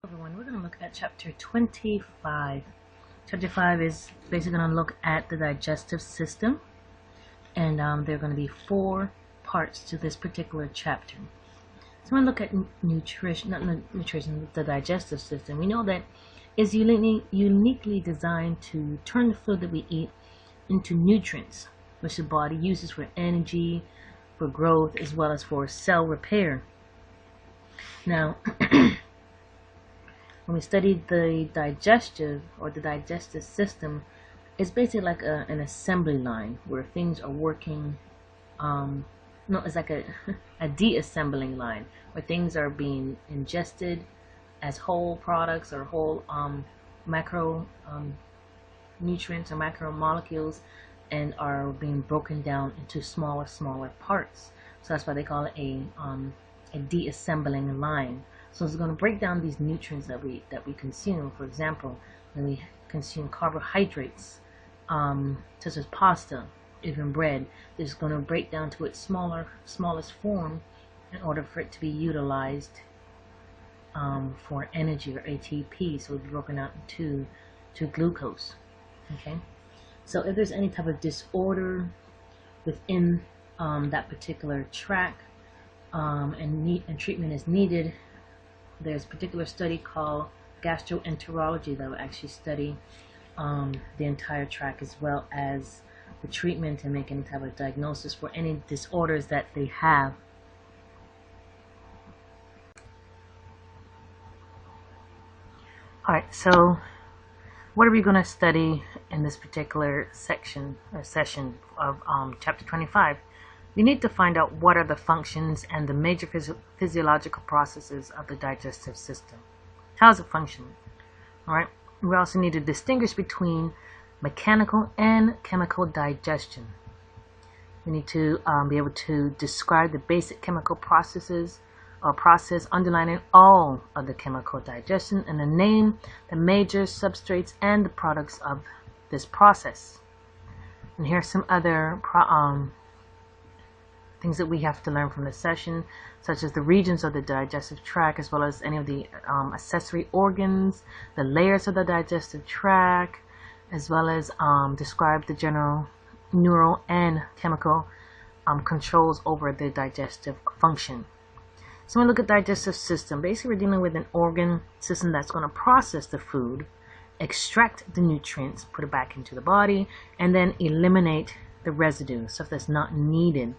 Everyone, we're going to look at chapter 25. Chapter 5 is basically going to look at the digestive system, and there are going to be 4 parts to this particular chapter. So we're going to look at nutrition, the digestive system. We know that it's uniquely designed to turn the food that we eat into nutrients, which the body uses for energy, for growth, as well as for cell repair. Now, when we studied the digestive system, it's basically like an assembly line where things are working. No, it's like a de-assembling line where things are being ingested as whole products or whole macro nutrients or macromolecules, and are being broken down into smaller parts. So that's why they call it a de-assembling line. So it's going to break down these nutrients that we consume. For example, when we consume carbohydrates, such as pasta, even bread, it's going to break down to its smallest form in order for it to be utilized for energy, or ATP. So it's broken out to glucose. Okay. So if there's any type of disorder within that particular tract, and treatment is needed, there's a particular study called gastroenterology that will actually study the entire tract, as well as the treatment, and make any type of diagnosis for any disorders that they have. Alright, so what are we going to study in this particular section or session of chapter 25? We need to find out what are the functions and the major physiological processes of the digestive system. How does it function? Alright, we also need to distinguish between mechanical and chemical digestion. We need to be able to describe the basic chemical processes or process underlying all of the chemical digestion, and then name the major substrates and the products of this process. And here's some other things that we have to learn from this session, such as the regions of the digestive tract, as well as any of the accessory organs, the layers of the digestive tract, as well as describe the general neural and chemical controls over the digestive function. So when we look at digestive system, basically we're dealing with an organ system that's going to process the food, extract the nutrients, put it back into the body, and then eliminate the residue, stuff that's not needed.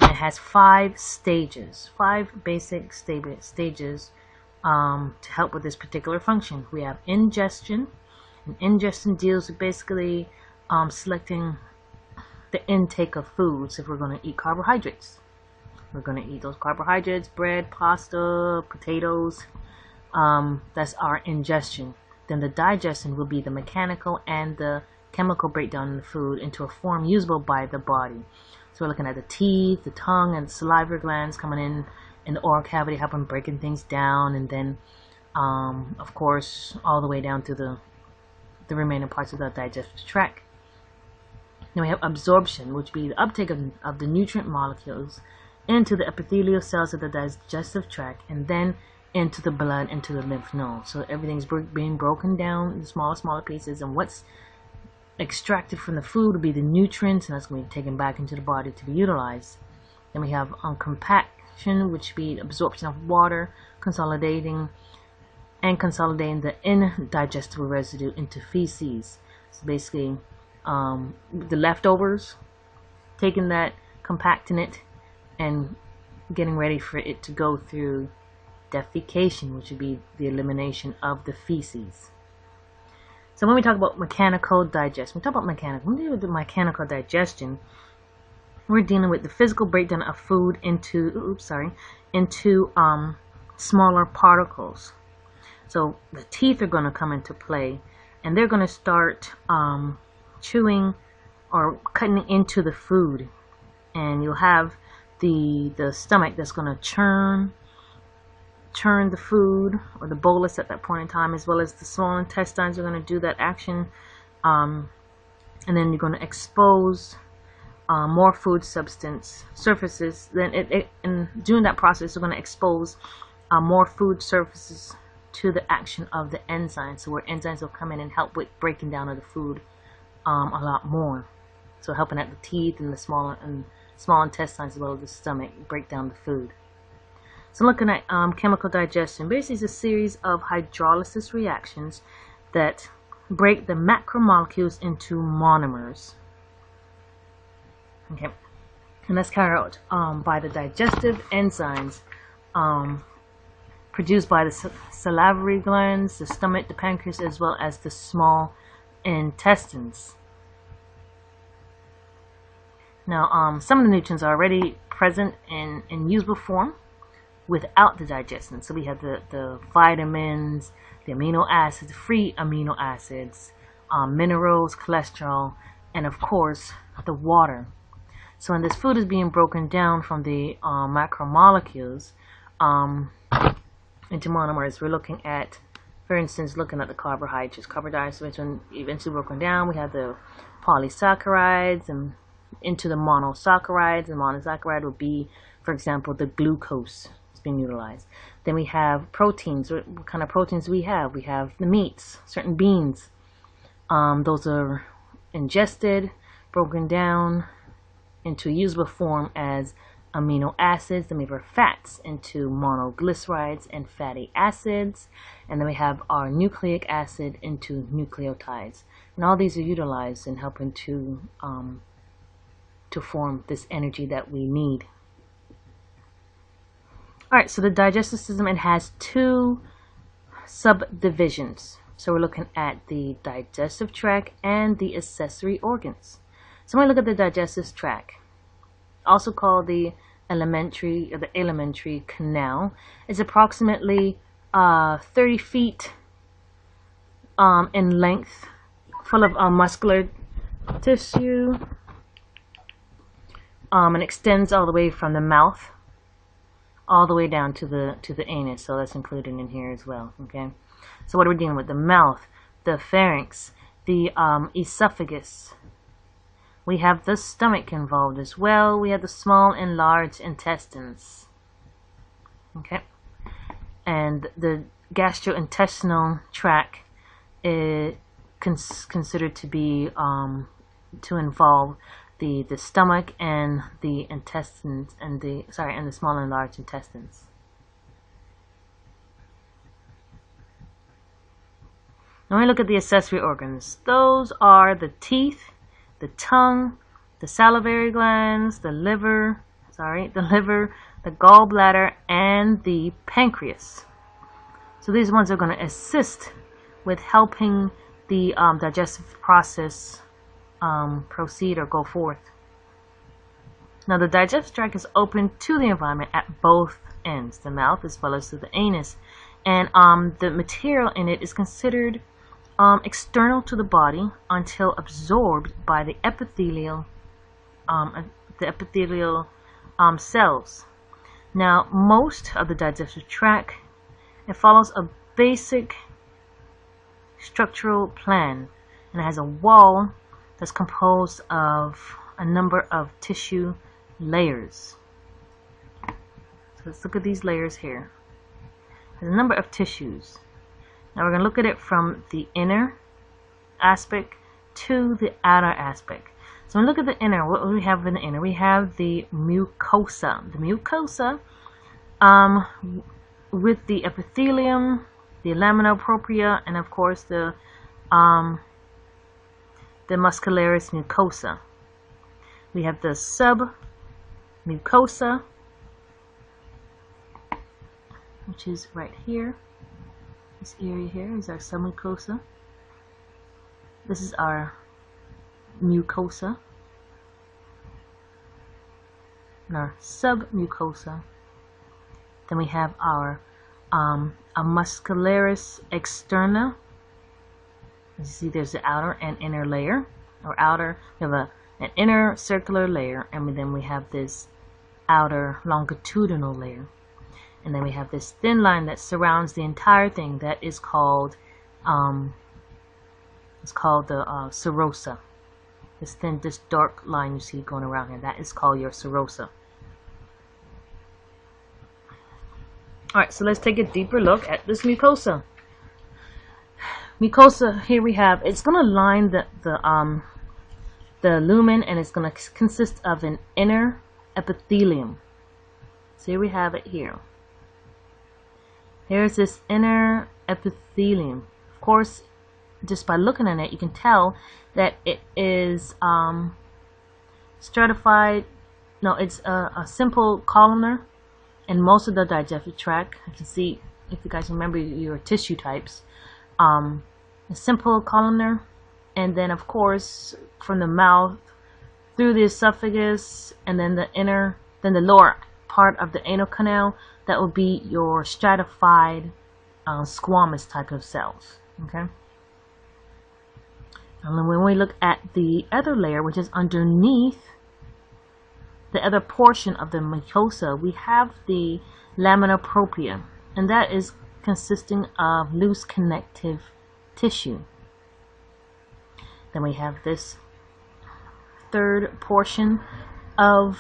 It has 5 stages, 5 basic stages to help with this particular function. We have ingestion, and ingestion deals with basically selecting the intake of foods. If we're going to eat carbohydrates, we're going to eat those carbohydrates, bread, pasta, potatoes. That's our ingestion. Then the digestion will be the mechanical and the chemical breakdown of the food into a form usable by the body. So we're looking at the teeth, the tongue, and the salivary glands coming in the oral cavity, helping breaking things down, and then, of course, all the way down to the remaining parts of the digestive tract. Then we have absorption, which would be the uptake of the nutrient molecules into the epithelial cells of the digestive tract, and then into the blood, into the lymph nodes. So everything's being broken down in smaller pieces, and what's extracted from the food will be the nutrients, and that's going to be taken back into the body to be utilized. Then we have compaction, which would be absorption of water, consolidating the indigestible residue into feces. So basically, the leftovers, taking that, compacting it, and getting ready for it to go through defecation, which would be the elimination of the feces. So when we talk about mechanical digestion, when we deal with the mechanical digestion, we're dealing with the physical breakdown of food into smaller particles. So the teeth are going to come into play, and they're going to start chewing or cutting into the food, and you'll have the stomach that's going to churn the food, or the bolus at that point in time, as well as the small intestines are going to do that action, and then you're going to expose more food substance surfaces. Then and during that process, you're going to expose more food surfaces to the action of the enzymes. So where enzymes will come in and help with breaking down of the food a lot more. So helping at the teeth and the small intestines as well as the stomach break down the food. So looking at chemical digestion, basically it's a series of hydrolysis reactions that break the macromolecules into monomers. Okay, and that's carried out by the digestive enzymes produced by the salivary glands, the stomach, the pancreas, as well as the small intestines. Now, some of the nutrients are already present in usable form without the digestion. So we have the vitamins, the amino acids, free amino acids, minerals, cholesterol, and of course the water. So when this food is being broken down from the macromolecules into monomers, we're looking at, for instance, looking at the carbohydrates, which when eventually broken down, we have the polysaccharides and into the monosaccharides. And monosaccharide would be, for example, the glucose is being utilized. Then we have proteins. What kind of proteins we have? We have the meats, certain beans. Those are ingested, broken down into usable form as amino acids. Then we have our fats into monoglycerides and fatty acids, and then we have our nucleic acid into nucleotides. And all these are utilized in helping to form this energy that we need. Alright, so the digestive system, it has two subdivisions. So we're looking at the digestive tract and the accessory organs. So when we look at the digestive tract, also called the alimentary canal, is approximately 30 feet in length, full of muscular tissue, and extends all the way from the mouth all the way down to the anus. So that's included in here as well. Okay, so what are we dealing with? The mouth, the pharynx, the esophagus. We have the stomach involved as well. We have the small and large intestines. Okay, and the gastrointestinal tract is considered to be to involve the stomach and the intestines and the small and large intestines. Now when we look at the accessory organs, those are the teeth, the tongue, the salivary glands, the liver, the gallbladder, and the pancreas. So these ones are going to assist with helping the digestive process proceed or go forth. Now the digestive tract is open to the environment at both ends, the mouth as well as to the anus, and the material in it is considered external to the body until absorbed by the epithelial cells. Now most of the digestive tract, it follows a basic structural plan, and it has a wall that's composed of a number of tissue layers. So let's look at these layers here. There's a number of tissues. Now we're going to look at it from the inner aspect to the outer aspect. So when we look at the inner, what do we have in the inner? We have the mucosa. The mucosa with the epithelium, the lamina propria, and of course the Muscularis mucosa. We have the submucosa, which is right here. This area here is our submucosa. This is our mucosa. And our submucosa. Then we have our a Muscularis externa. As you see, there's the outer and inner layer. We have an inner circular layer, and then we have this outer longitudinal layer. And then we have this thin line that surrounds the entire thing that is called the serosa. This dark line you see going around here, that is called your serosa. Alright, so let's take a deeper look at this mucosa. Mucosa, here we have, it's going to line the lumen, and it's going to consist of an inner epithelium. So here we have it here. Here's this inner epithelium. Of course, just by looking at it, you can tell that it is stratified. No, it's a simple columnar in most of the digestive tract. You can see, if you guys remember your tissue types, a simple columnar, and then of course from the mouth through the esophagus, and then the lower part of the anal canal, that will be your stratified squamous type of cells. Okay. And then when we look at the other layer, which is underneath the other portion of the mucosa, we have the lamina propria, and that is consisting of loose connective tissue. Then we have this third portion of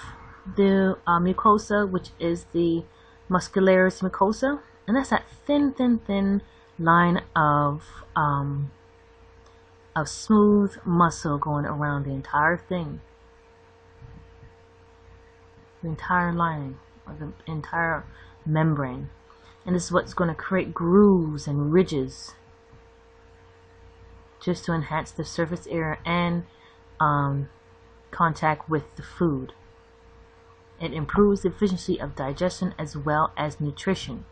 the mucosa, which is the Muscularis mucosa, and that's that thin line of smooth muscle going around the entire thing, the entire lining, or the entire membrane. And this is what's going to create grooves and ridges, just to enhance the surface area and contact with the food. It improves the efficiency of digestion as well as nutrition.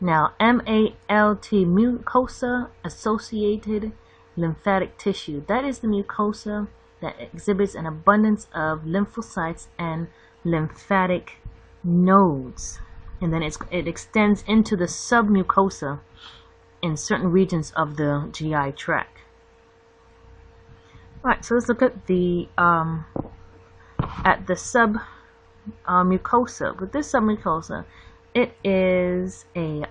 Now, MALT, mucosa associated lymphatic tissue. That is the mucosa that exhibits an abundance of lymphocytes and lymphatic nodes. And then it extends into the submucosa in certain regions of the GI tract. Alright, so let's look at the mucosa. With this submucosa, it is a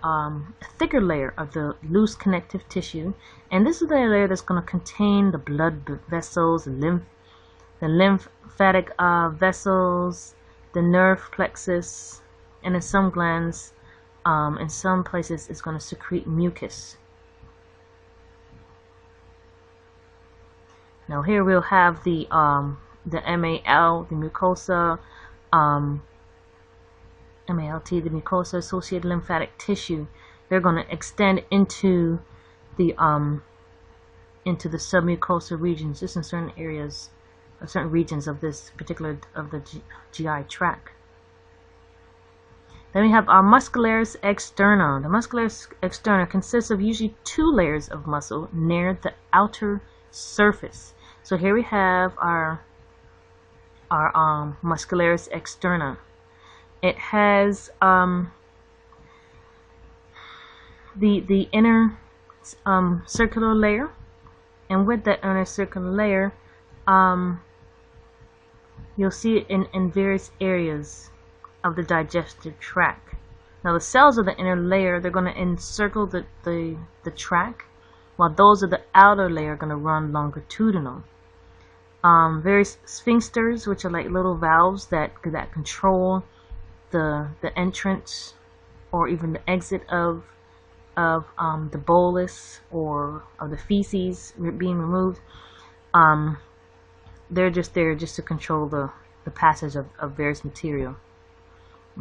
thicker layer of the loose connective tissue, and this is the layer that's going to contain the blood vessels, the lymphatic vessels, the nerve plexus, and in some glands, in some places, it's going to secrete mucus. Now here we'll have the MAL, the mucosa, MALT, the mucosa associated lymphatic tissue. They're going to extend into the submucosal regions, just in certain areas, or certain regions of this particular of the GI tract. Then we have our Muscularis externa. The Muscularis externa consists of usually two layers of muscle near the outer surface. So here we have our Muscularis externa. It has the inner circular layer, and with that inner circular layer, you'll see it in various areas of the digestive tract. Now the cells of the inner layer, they're going to encircle the tract, while those of the outer layer are going to run longitudinal. Various sphincters, which are like little valves that control the entrance or even the exit of the bolus or of the feces being removed. They're just there just to control the passage of various material.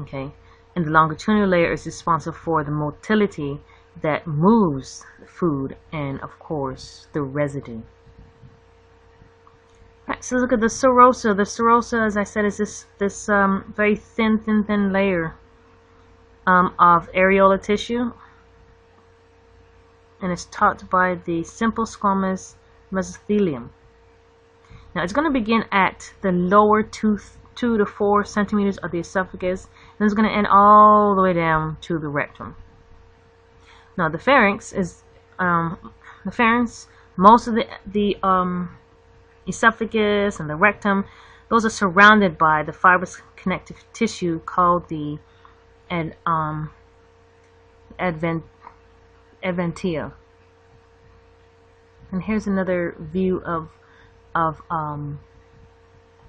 Okay, and the longitudinal layer is responsible for the motility that moves the food and, of course, the residue. Alright, so look at the serosa. The serosa, as I said, is this very thin layer of areolar tissue, and it's topped by the simple squamous mesothelium. Now it's going to begin at the lower 2 to 4 centimeters of the esophagus, and it's going to end all the way down to the rectum. Now the pharynx is most of the esophagus and the rectum, those are surrounded by the fibrous connective tissue called the adventia. And here's another view of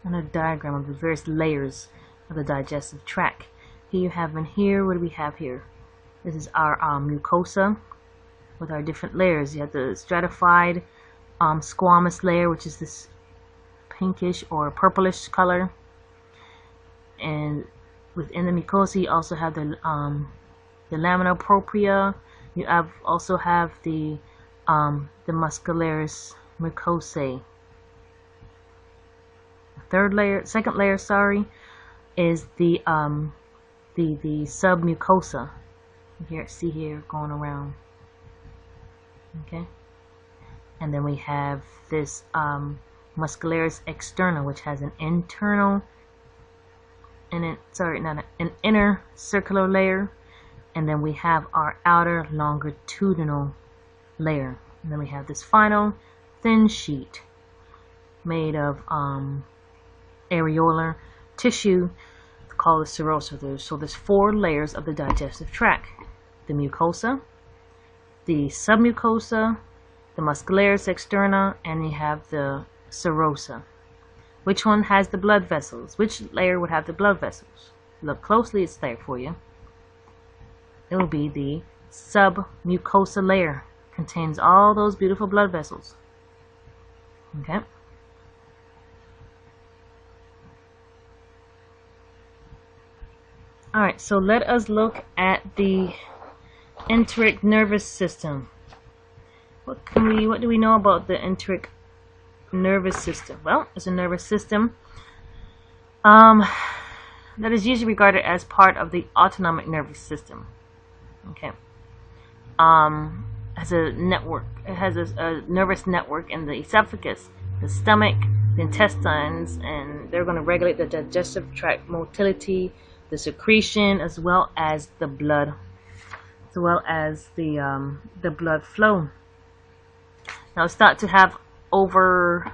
another diagram of the various layers of the digestive tract. Here you have in here, what do we have here? This is our mucosa with our different layers. You have the stratified squamous layer, which is this pinkish or purplish color, and within the mucosa you also have the lamina propria. You also have the Muscularis mucosae. Second layer, sorry, is the submucosa. See here going around. Okay, and then we have this Muscularis externa, which has an internal and an inner circular layer, and then we have our outer longitudinal layer, and then we have this final thin sheet made of areolar tissue called the serosa. So there's 4 layers of the digestive tract: the mucosa, the submucosa, the Muscularis externa, and you have the serosa. Which one has the blood vessels? Which layer would have the blood vessels? Look closely, it's there for you. It will be the submucosa layer. Contains all those beautiful blood vessels. Okay. Alright, so let us look at the enteric nervous system. What do we know about the enteric nervous system? Well, it's a nervous system that is usually regarded as part of the autonomic nervous system. Okay. Has a network. It has a nervous network in the esophagus, the stomach, the intestines, and they're going to regulate the digestive tract motility, the secretion, as well as the blood, the blood flow. Now it's thought to have over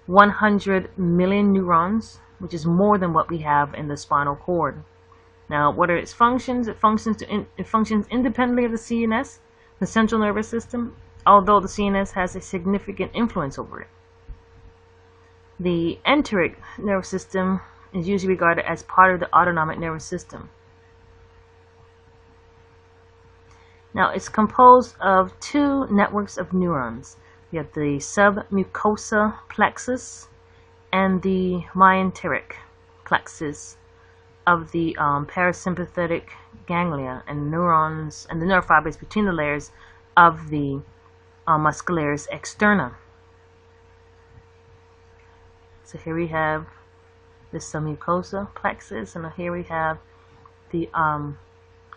100 million neurons, which is more than what we have in the spinal cord. Now, what are its functions? It functions independently of the CNS, the central nervous system, although the CNS has a significant influence over it. The enteric nervous system is usually regarded as part of the autonomic nervous system. Now, it's composed of 2 networks of neurons. You have the submucosa plexus and the myenteric plexus of the parasympathetic ganglia and neurons and the nerve fibers between the layers of the Muscularis externa. So here we have the submucosa plexus, and here we have the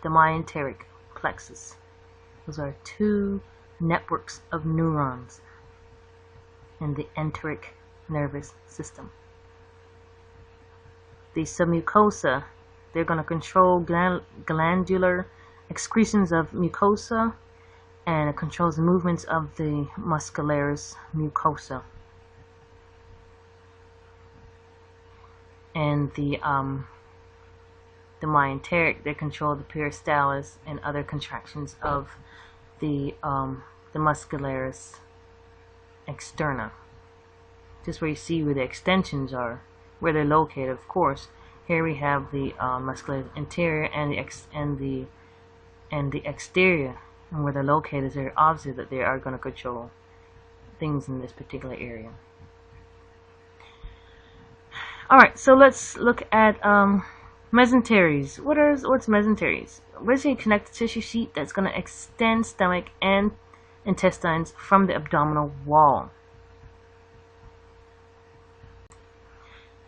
myenteric plexus. Those are 2 networks of neurons in the enteric nervous system. The submucosa, they're going to control glandular excretions of mucosa, and it controls the movements of the Muscularis mucosa. And the myenteric, they control the peristalsis and other contractions of the Muscularis externa. Just where you see where the extensions are, where they're located, of course. Here we have the Muscularis interior and the exterior, and where they're located is very obvious that they are going to control things in this particular area. Alright, so let's look at mesenteries. What's mesenteries? Basically, a connective tissue sheet that's going to extend stomach and intestines from the abdominal wall.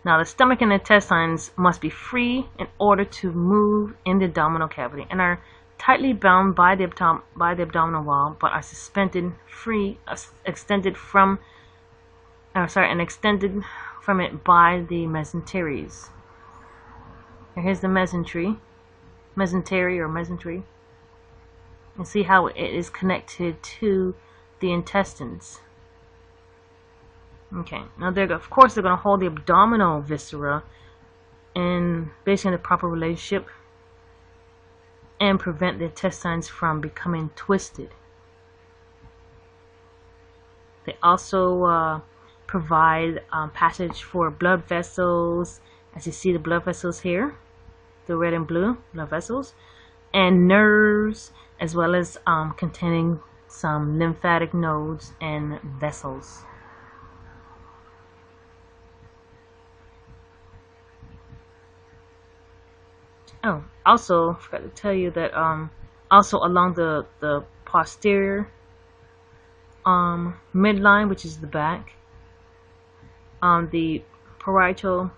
Now, the stomach and intestines must be free in order to move in the abdominal cavity, and are tightly bound by the abdominal wall, but are suspended extended from it by the mesenteries. Here's the mesentery, and see how it is connected to the intestines. Okay, now of course they're going to hold the abdominal viscera and basically in the proper relationship and prevent the intestines from becoming twisted. They also provide passage for blood vessels, as you see the blood vessels here, the red and blue blood vessels, and nerves, as well as containing some lymphatic nodes and vessels. Oh, also forgot to tell you that also along the posterior midline, which is the back, the parietal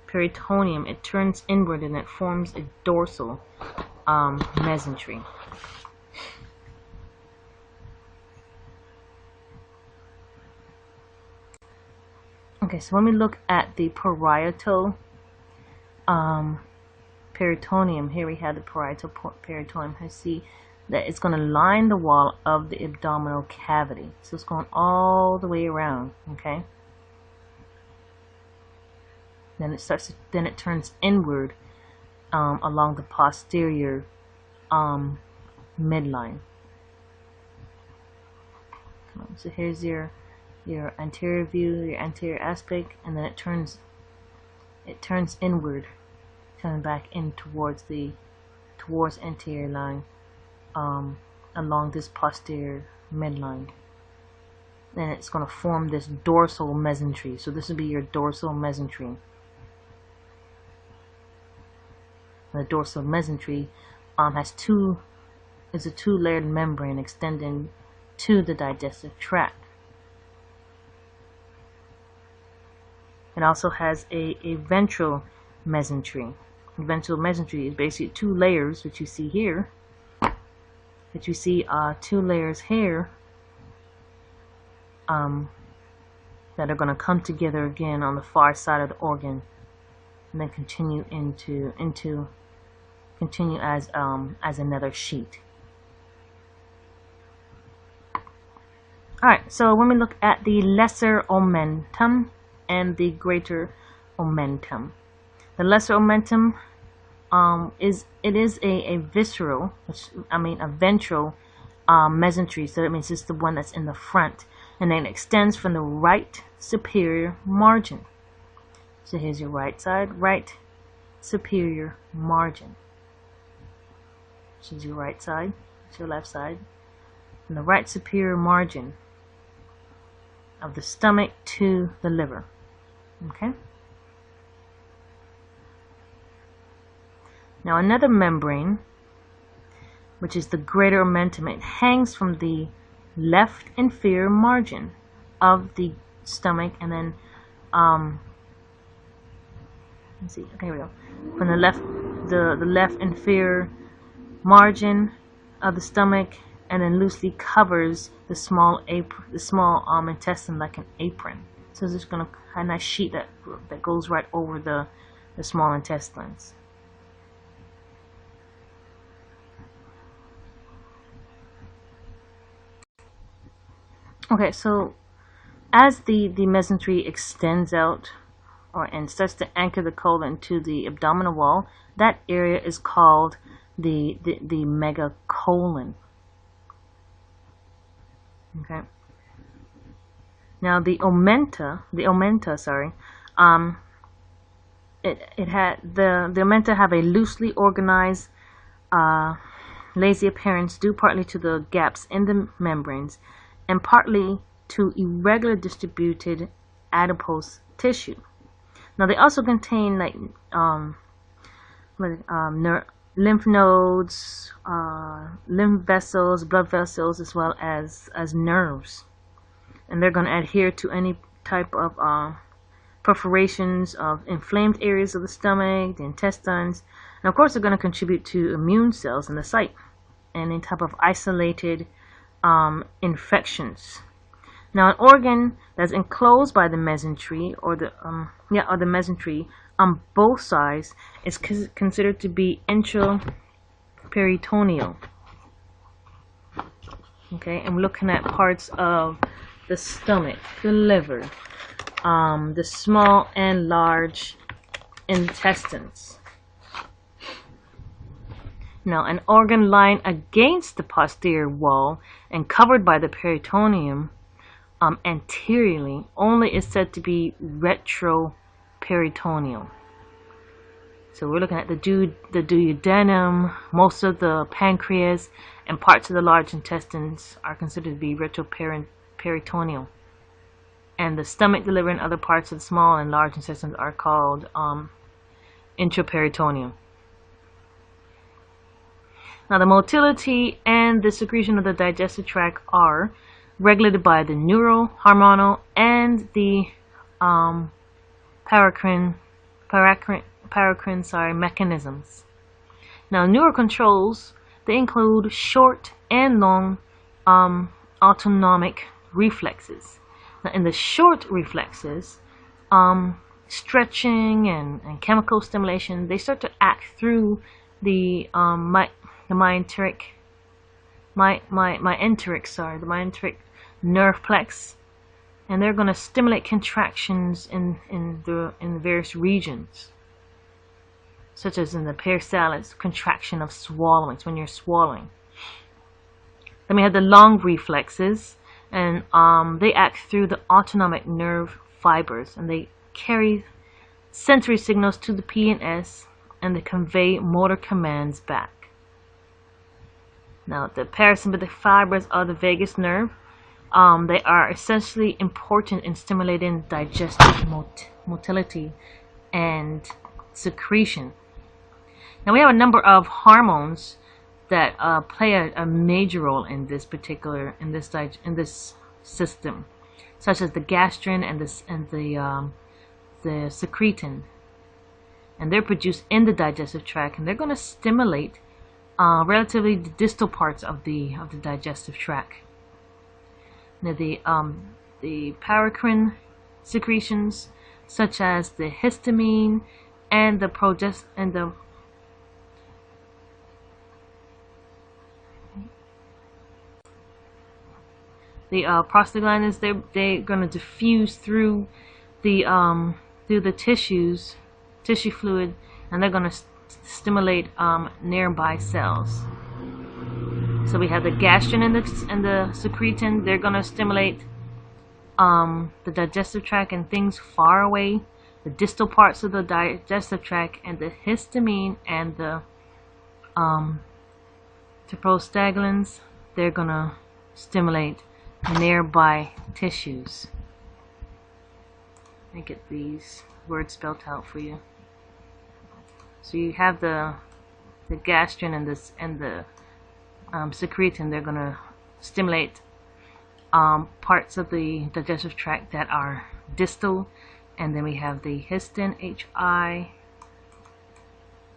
peritoneum, it turns inward and it forms a dorsal mesentery. Okay, so when we look at the parietal peritoneum, here we have the parietal peritoneum. I see that it's going to line the wall of the abdominal cavity, so it's going all the way around. Okay, then it turns inward along the posterior midline. So here's your anterior view, your anterior aspect, and then it turns inward, coming back in towards anterior line along this posterior midline. Then it's going to form this dorsal mesentery. So this will be your dorsal mesentery. The dorsal mesentery is a two-layered membrane extending to the digestive tract. It also has a ventral mesentery. The ventral mesentery is basically two layers, which you see here. That you see two layers here that are going to come together again on the far side of the organ, and then continue as another sheet. Alright, so when we look at the lesser omentum and the greater omentum, the lesser omentum is a visceral, a ventral mesentery. So that means it's the one that's in the front, and then it extends from the right superior margin. So here's your right side, right superior margin. This is your right side, it's your left side, and the right superior margin of the stomach to the liver. Okay. Now another membrane, which is the greater omentum, it hangs from the left inferior margin of the stomach, and then let's see. Okay, here we go. From the left inferior margin of the stomach, and then loosely covers the small intestine like an apron. So it's just going to have a nice sheet that goes right over the small intestines. Okay, so as the mesentery extends out and starts to anchor the colon to the abdominal wall, that area is called the megacolon. Okay. Now the omenta, the omenta have a loosely organized, lazy appearance due partly to the gaps in the membranes and partly to irregular distributed adipose tissue. Now they also contain like lymph nodes, lymph vessels, blood vessels, as well as nerves, and they're going to adhere to any type of perforations of inflamed areas of the stomach, the intestines, and of course they're going to contribute to immune cells in the site and any type of isolated infections. Now, an organ that's enclosed by the mesentery or the mesentery on both sides is considered to be intraperitoneal. Okay, and we're looking at parts of the stomach, the liver, the small and large intestines. Now, an organ lying against the posterior wall and covered by the peritoneum anteriorly only is said to be retroperitoneal. So we're looking at the duodenum, most of the pancreas, and parts of the large intestines are considered to be retroperitoneal. And the stomach, the liver, and other parts of the small and large intestines are called intraperitoneal. Now the motility and the secretion of the digestive tract are regulated by the neural, hormonal, and the paracrine mechanisms. Now neural controls, they include short and long autonomic reflexes. Now in the short reflexes, stretching and chemical stimulation, they start to act through the enteric nerve plex, and they're going to stimulate contractions in the various regions, such as in the peristalsis, contraction of swallowing. It's when you're swallowing. Then we have the long reflexes, and they act through the autonomic nerve fibers, and they carry sensory signals to the P and S, and they convey motor commands back. Now the parasympathetic fibers of the vagus nerve, they are essentially important in stimulating digestive motility and secretion. Now we have a number of hormones that play a major role in this system, such as the gastrin and the secretin, and they're produced in the digestive tract, and they're going to stimulate relatively the distal parts of the digestive tract. Now the paracrine secretions, such as the histamine and the prostaglandins, they're going to diffuse through the tissue fluid, and they're going to stimulate nearby cells. So we have the gastrin and the secretin. They're going to stimulate the digestive tract and things far away, the distal parts of the digestive tract, and the histamine and the prostaglandins, they're going to stimulate nearby tissues. Let me get these words spelled out for you. So you have the gastrin and the secretin. They're going to stimulate parts of the digestive tract that are distal, and then we have the histin,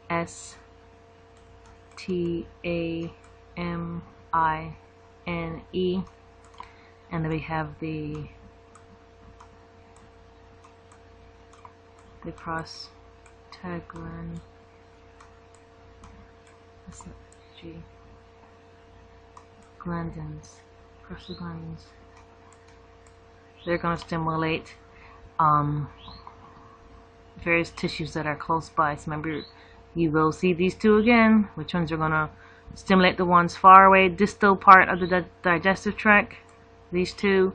Histane, and then we have the prostaglandin. Prostaglandins. They're going to stimulate various tissues that are close by. So remember, you will see these two again. Which ones are going to stimulate? The ones far away, distal part of the digestive tract, these two,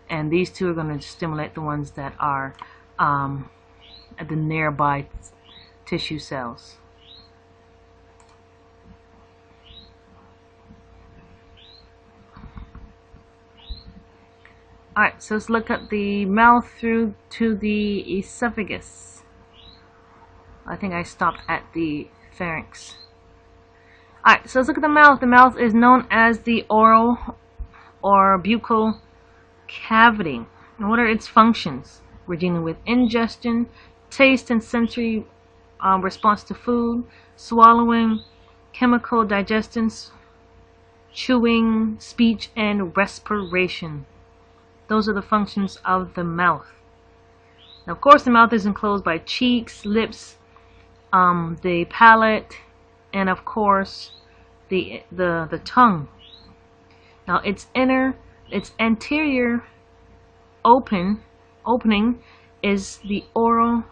and these two are going to stimulate the ones that are at the nearby tissue cells. Alright, so let's look at the mouth through to the esophagus. I think I stopped at the pharynx. Alright, so let's look at the mouth. The mouth is known as the oral or buccal cavity. And what are its functions? We're dealing with ingestion, taste and sensory response to food, swallowing, chemical digestion, chewing, speech, and respiration. Those are the functions of the mouth. Now, of course, the mouth is enclosed by cheeks, lips, the palate, and of course the tongue. Now, its anterior opening is the oral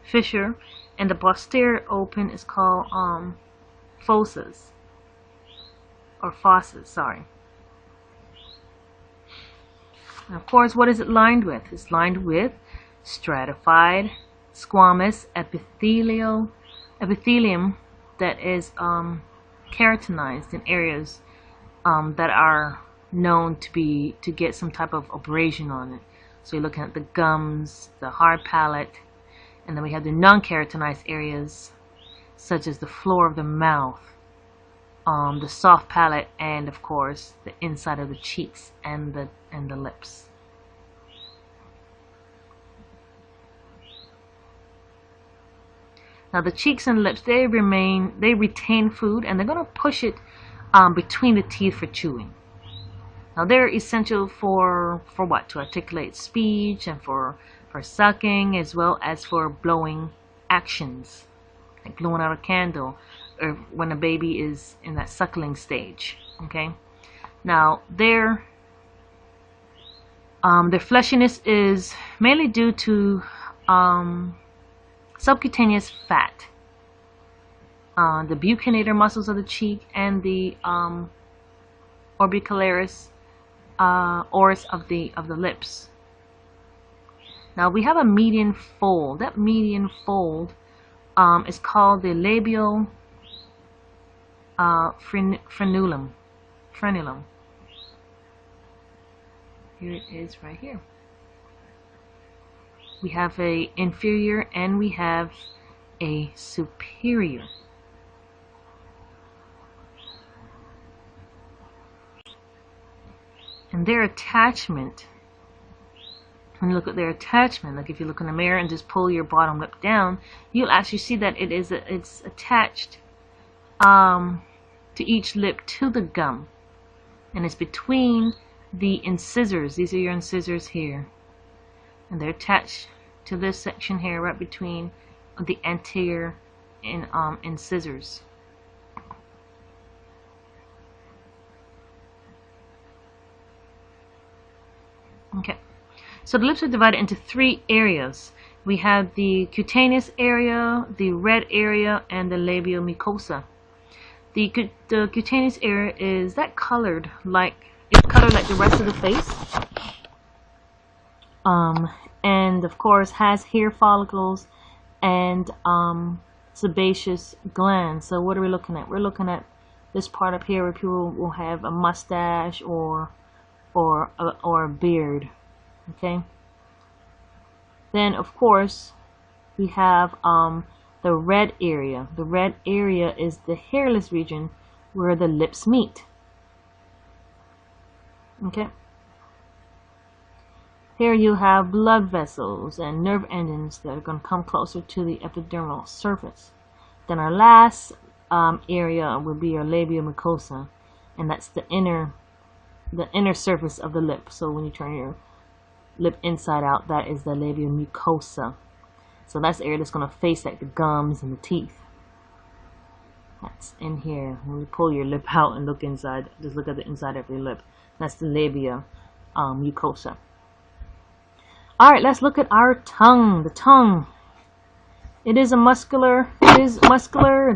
fissure, and the posterior open is called fossas. Sorry. Now, of course, what is it lined with? It's lined with stratified squamous epithelium that is keratinized in areas that are known to get some type of abrasion on it. So you're looking at the gums, the hard palate, and then we have the non-keratinized areas such as the floor of the mouth, the soft palate, and of course the inside of the cheeks and the lips. Now the cheeks and lips, they retain food, and they're going to push it between the teeth for chewing. Now they're essential for what? To articulate speech and for sucking, as well as for blowing actions, like blowing out a candle, or when a baby is in that suckling stage. Okay. Now their fleshiness is mainly due to subcutaneous fat, the buccinator muscles of the cheek, and the orbicularis oris of the lips. Now we have a median fold. That median fold is called the labial frenulum. Here it is, right here. We have a inferior and we have a superior. And their attachment, when you look at their attachment, like if you look in the mirror and just pull your bottom lip down, you'll actually see that it's attached to each lip to the gum, and it's between the incisors. These are your incisors here, and they're attached to this section here, right between the anterior incisors. Okay, so the lips are divided into three areas. We have the cutaneous area, the red area, and the labial mucosa. The cutaneous area is colored like the rest of the face, and of course has hair follicles and sebaceous glands. So what are we looking at? We're looking at this part up here where people will have a mustache or a beard. Okay. Then of course we have the red area. The red area is the hairless region where the lips meet. Okay. Here you have blood vessels and nerve endings that are going to come closer to the epidermal surface. Then our last area will be your labial mucosa, and that's the inner surface of the lip. So when you turn your lip inside out, that is the labial mucosa. So that's the area that's going to face like the gums and the teeth. That's in here. When you pull your lip out and look inside, just look at the inside of your lip. That's the labia mucosa. Alright, let's look at our tongue. The tongue. It is muscular, it's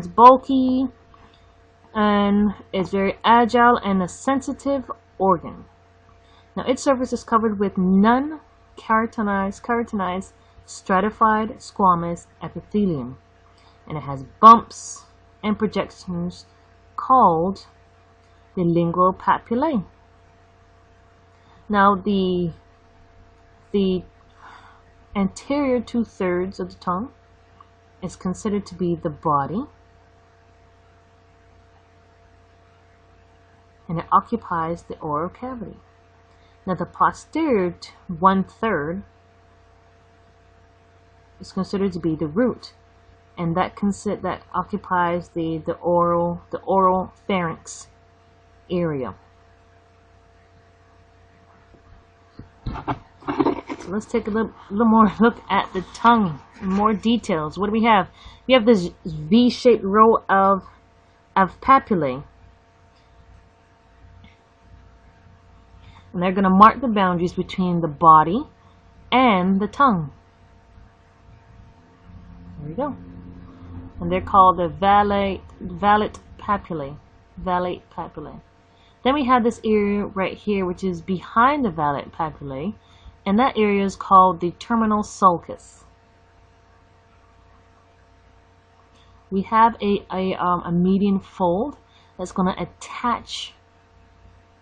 bulky, and it's very agile and a sensitive organ. Now its surface is covered with non-keratinized stratified squamous epithelium, and it has bumps and projections called the lingual papillae. Now the anterior 2/3 of the tongue is considered to be the body, and it occupies the oral cavity. Now the posterior 1/3 is considered to be the root, and that occupies the oral pharynx area. So let's take a little more look at the tongue in more details. What do we have? We have this V-shaped row of papillae, and they're going to mark the boundaries between the body and the tongue. There we go. And they're called the valate papillae. Valate papillae. Then we have this area right here, which is behind the valate papillae, and that area is called the terminal sulcus. we have a median fold that's going to attach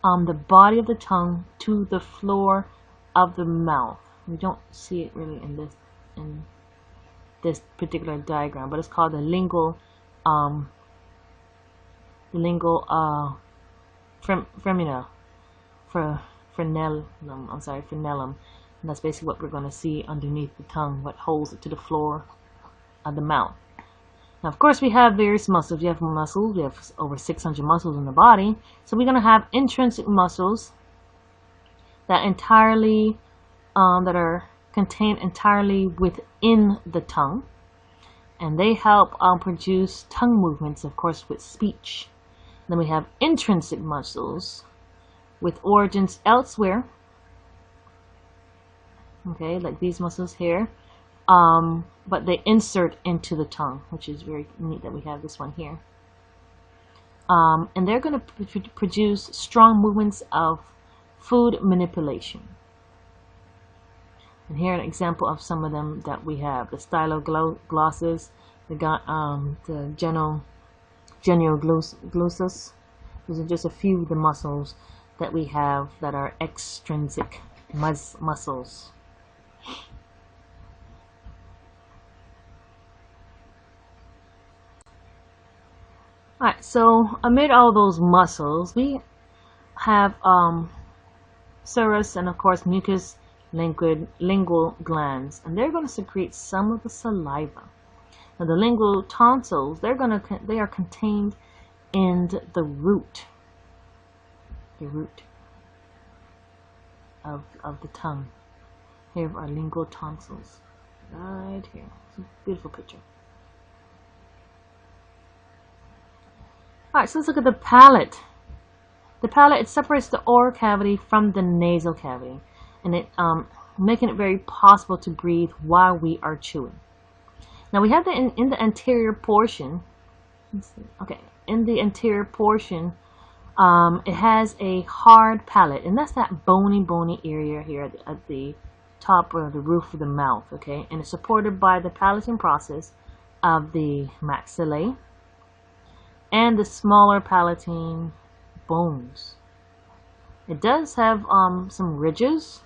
the body of the tongue to the floor of the mouth. We don't see it really in this particular diagram, but it's called the lingual frenulum. And that's basically what we're going to see underneath the tongue, what holds it to the floor of the mouth. Now, of course, we have various muscles. We have over 600 muscles in the body. So we're going to have intrinsic muscles that that are contained entirely within the tongue, and they help produce tongue movements, of course, with speech. Then we have intrinsic muscles with origins elsewhere. Okay, like these muscles here. But they insert into the tongue, which is very neat that we have this one here. And they're going to produce strong movements of food manipulation. And here an example of some of them that we have: the styloglossus, the genioglossus. These are just a few of the muscles that we have that are extrinsic muscles. Alright, so amid all those muscles, we have serous and of course mucous lingual glands, and they're going to secrete some of the saliva. Now the lingual tonsils, they are contained in the root of the tongue. Here are lingual tonsils, right here. It's a beautiful picture. Alright, so let's look at the palate. The palate, it separates the oral cavity from the nasal cavity, and it making it very possible to breathe while we are chewing. Now we have in the anterior portion. Okay, in the anterior portion, it has a hard palate, and that's that bony area here at the top or the roof of the mouth. Okay, and it's supported by the palatal process of the maxillae and the smaller palatine bones. It does have some ridges,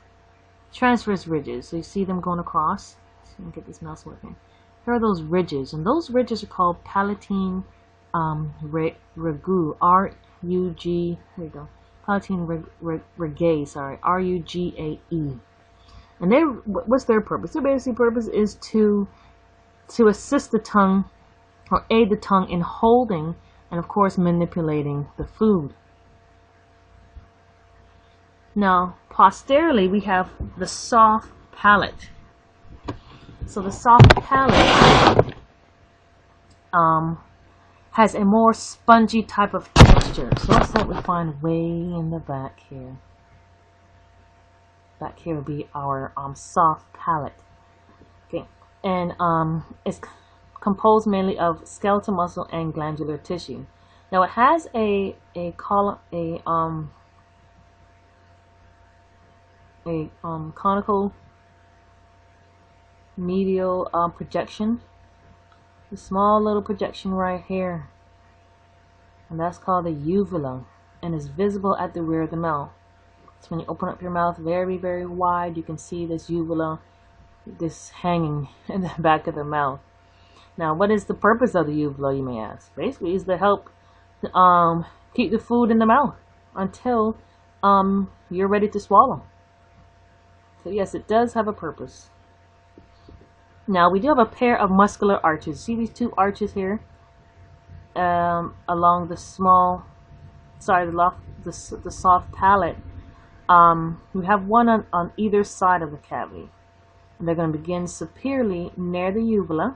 transverse ridges. So you see them going across. So you can get this mouse working. Here are those ridges, and those ridges are called palatine rugae. R-U-G. Here we go. Palatine rugae. Sorry, R-U-G-A-E. And what's their purpose? Their basic purpose is to assist the tongue or aid the tongue in holding and of course manipulating the food. Now posteriorly we have the soft palate. So the soft palate has a more spongy type of texture. So that's what we find way in the back here. Back here will be our soft palate. Okay, and it's composed mainly of skeletal muscle and glandular tissue. Now it has a conical medial projection, a small little projection right here, and that's called the uvula, and is visible at the rear of the mouth. So when you open up your mouth very wide, you can see this uvula, this hanging in the back of the mouth. Now, what is the purpose of the uvula, you may ask? Basically, is to help keep the food in the mouth until you're ready to swallow. So yes, it does have a purpose. Now, we do have a pair of muscular arches. See these two arches here along the the soft palate. We have one on either side of the cavity. And they're going to begin superiorly near the uvula,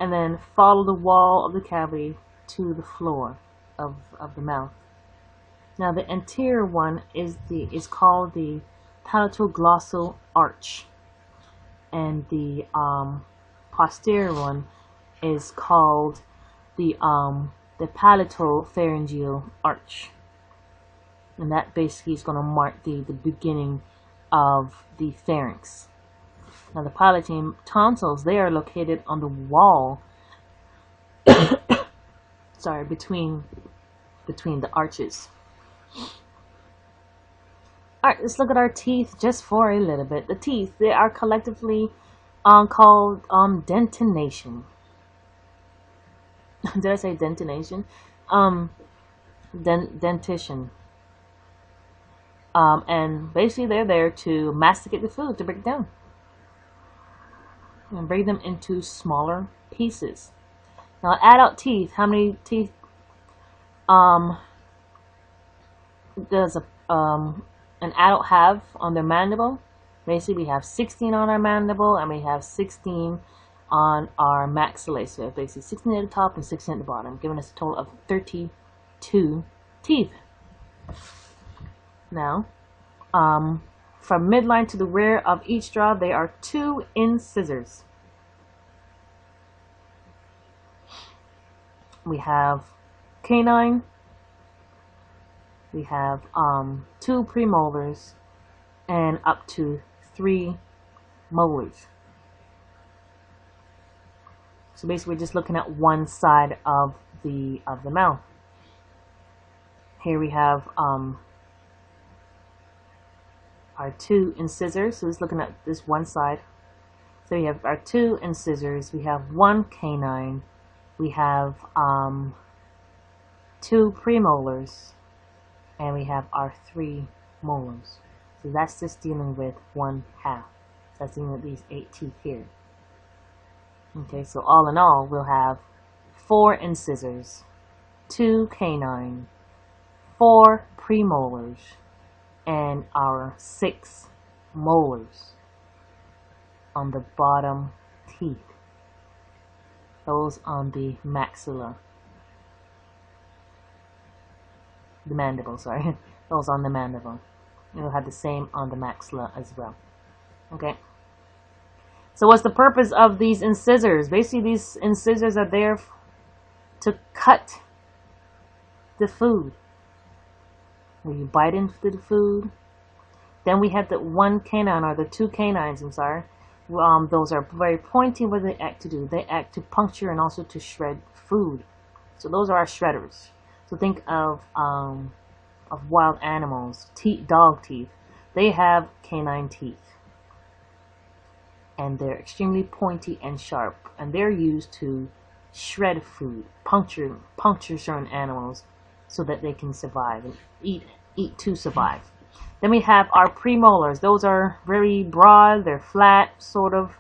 and then follow the wall of the cavity to the floor of the mouth. Now the anterior one is called the palatoglossal arch, and the posterior one is called the palatopharyngeal arch, and that basically is going to mark the beginning of the pharynx. Now the palatine tonsils, they are located on the wall sorry, between the arches. Alright, let's look at our teeth just for a little bit. The teeth, they are collectively called dentination. Did I say dentination? Dentition. And basically they're there to masticate the food, to break it down. And break them into smaller pieces. Now, adult teeth, how many teeth does an adult have on their mandible? Basically, we have 16 on our mandible, and we have 16 on our maxillae. So basically 16 at the top and 16 at the bottom, giving us a total of 32 teeth. Now, from midline to the rear of each jaw, there are 2 incisors. We have canine, we have 2 premolars, and up to 3 molars. So basically, we're just looking at one side of the mouth. Here we have our 2 incisors. So just looking at this one side. So we have our 2 incisors. We have 1 canine. We have 2 premolars, and we have our 3 molars. So that's just dealing with 1/2. So that's dealing with these 8 teeth here. Okay, so all in all, we'll have 4 incisors, 2 canine, 4 premolars, and our 6 molars on the bottom teeth. Those on the maxilla. The mandible, sorry. Those on the mandible. You'll have the same on the maxilla as well. Okay. So what's the purpose of these incisors? Basically, these incisors are there to cut the food. When you bite into the food. Then we have the 1 canine, or the 2 canines, I'm sorry. Those are very pointy. What do they act to do? They act to puncture and also to shred food. So those are our shredders. So think of wild animals, dog teeth. They have canine teeth, and they're extremely pointy and sharp, and they're used to shred food, puncture certain animals, so that they can survive and eat to survive. Then we have our premolars. Those are very broad, they're flat, sort of,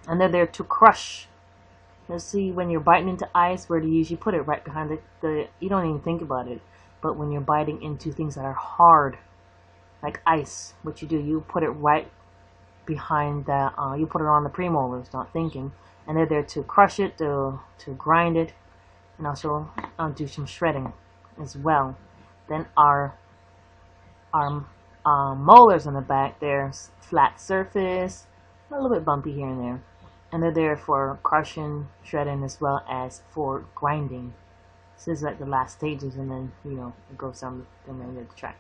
and they're there to crush. You'll see when you're biting into ice, where do you usually put it? Right behind you don't even think about it, but when you're biting into things that are hard, like ice, what you do, you put it right behind the, you put it on the premolars, not thinking, and they're there to crush it, to grind it, and also do some shredding as well. Then our molars on the back, they're flat surface, a little bit bumpy here and there, and they're there for crushing, shredding, as well as for grinding. This is like the last stages, and then it goes down the track.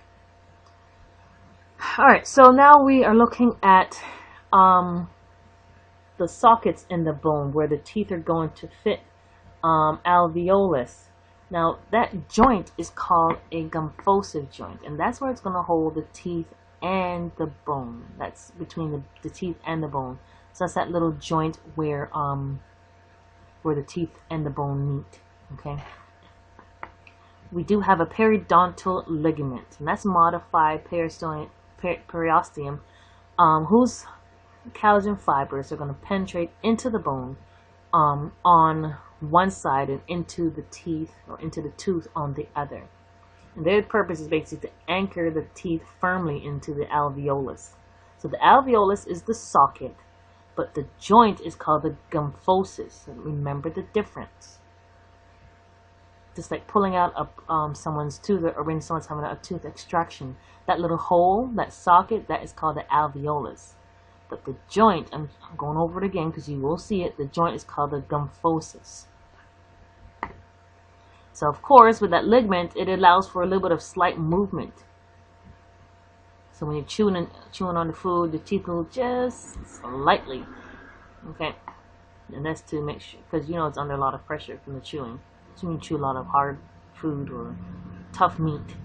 Alright, so now we are looking at the sockets in the bone where the teeth are going to fit, alveolus. Now, that joint is called a gumphosive joint, and that's where it's going to hold the teeth and the bone. That's between the teeth and the bone. So that's that little joint where the teeth and the bone meet. Okay. We do have a periodontal ligament, and that's modified periosteum, whose collagen fibers are going to penetrate into the bone on one side and into the teeth, or into the tooth on the other. And their purpose is basically to anchor the teeth firmly into the alveolus. So the alveolus is the socket, but the joint is called the gumphosis. And remember the difference. Just like pulling out someone's tooth, or when someone's having a tooth extraction, that little hole, that socket, that is called the alveolus. But the joint, I'm going over it again because you will see it, the joint is called the gumphosis. So of course, with that ligament, it allows for a little bit of slight movement. So when you're chewing on the food, the teeth will just slightly, okay. and that's to make sure, because you know it's under a lot of pressure from the chewing. So you chew a lot of hard food or tough meat.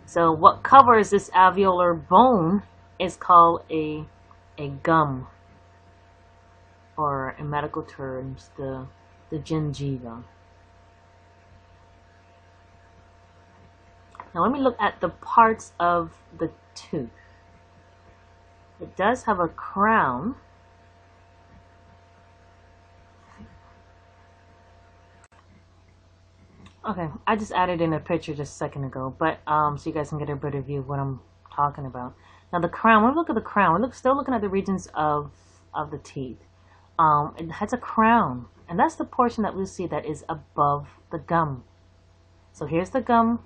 So what covers this alveolar bone is called a gum, or in medical terms, the gingiva. Now let me look at the parts of the tooth. It does have a crown. Okay, I just added in a picture just a second ago, but so you guys can get a better view of what I'm talking about. Now the crown, when we look at the crown, we're still looking at the regions of the teeth. It has a crown, and that's the portion that we see that is above the gum. So here's the gum,